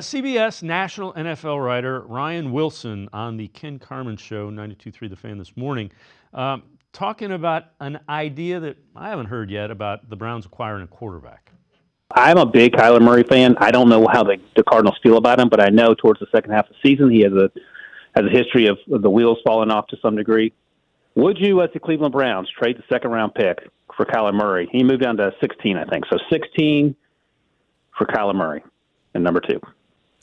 CBS national NFL writer Ryan Wilson on the Ken Carman Show, 92.3 The Fan this morning, talking about an idea that I haven't heard yet about the Browns acquiring a quarterback. I'm a big Kyler Murray fan. I don't know how the Cardinals feel about him, but I know towards the second half of the season he has a history of the wheels falling off to some degree. Would you, as the Cleveland Browns, trade the second-round pick for Kyler Murray? He moved down to 16, I think. So 16 for Kyler Murray and number 2.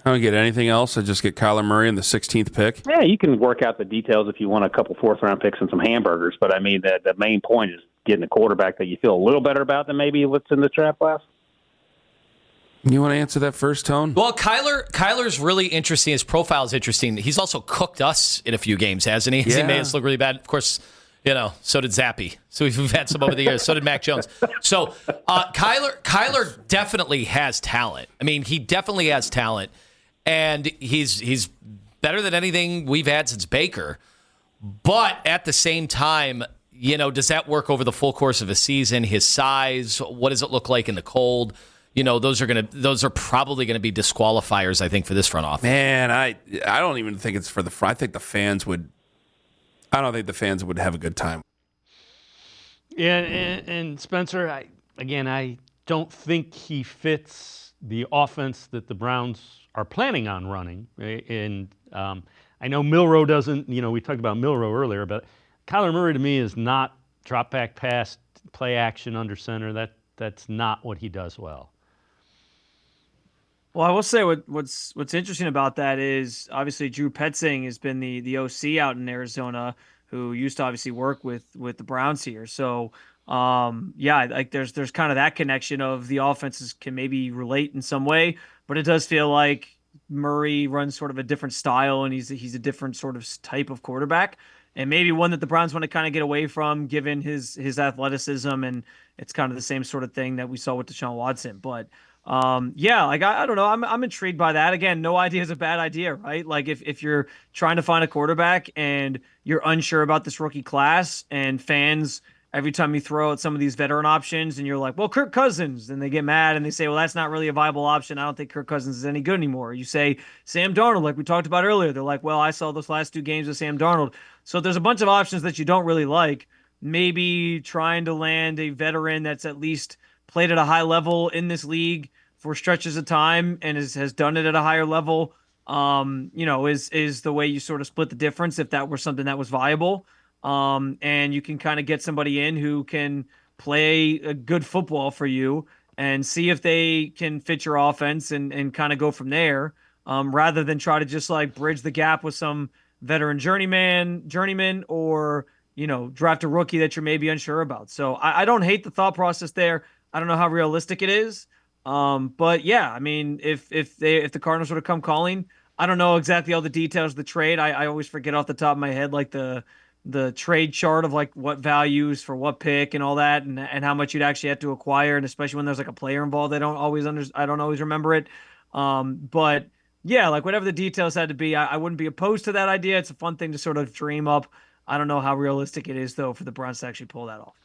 I don't get anything else. I just get Kyler Murray in the 16th pick. Yeah, you can work out the details if you want a couple fourth-round picks and some hamburgers, but I mean, the main point is getting a quarterback that you feel a little better about than maybe what's in the draft class. You want to answer that first, Tone? Well, Kyler's really interesting. His profile is interesting. He's also cooked us in a few games, hasn't he? Yeah. He made us look really bad. Of course, so did Zappy. So we've had some over the years. So did Mac Jones. So Kyler definitely has talent. I mean, he definitely has talent. And he's better than anything we've had since Baker. But at the same time, does that work over the full course of a season? His size, what does it look like in the cold? Those are probably going to be disqualifiers, I think, for this front office. Man, I don't even think it's for the front. I think the fans would. I don't think the fans would have a good time. Yeah, and Spencer, I don't think he fits the offense that the Browns are planning on running. And I know Milroe doesn't, we talked about Milroe earlier, but Kyler Murray to me is not drop back pass, play action under center. That's not what he does well. Well, I will say what's interesting about that is obviously Drew Petzing has been the OC out in Arizona, who used to obviously work with the Browns here. So there's kind of that connection of the offenses can maybe relate in some way, but it does feel like Murray runs sort of a different style, and he's a different sort of type of quarterback, and maybe one that the Browns want to kind of get away from given his athleticism, and it's kind of the same sort of thing that we saw with Deshaun Watson. But I don't know. I'm intrigued by that. Again, no idea is a bad idea, right? Like if you're trying to find a quarterback and you're unsure about this rookie class, and fans every time you throw out some of these veteran options and you're like, well, Kirk Cousins, and they get mad and they say, well, that's not really a viable option. I don't think Kirk Cousins is any good anymore. You say Sam Darnold, like we talked about earlier. They're like, well, I saw those last 2 games of Sam Darnold. So there's a bunch of options that you don't really like. Maybe trying to land a veteran that's at least played at a high level in this league for stretches of time and has done it at a higher level, is the way you sort of split the difference if that were something that was viable. And you can kind of get somebody in who can play a good football for you and see if they can fit your offense and kind of go from there, rather than try to just like bridge the gap with some veteran journeyman or, draft a rookie that you're maybe unsure about. So I don't hate the thought process there. I don't know how realistic it is. But yeah, I mean, if the Cardinals were to come calling, I don't know exactly all the details of the trade. I always forget off the top of my head, like the trade chart of like what values for what pick and all that, and how much you'd actually have to acquire. And especially when there's like a player involved, I don't always remember it. But yeah, like whatever the details had to be, I wouldn't be opposed to that idea. It's a fun thing to sort of dream up. I don't know how realistic it is though for the Browns to actually pull that off.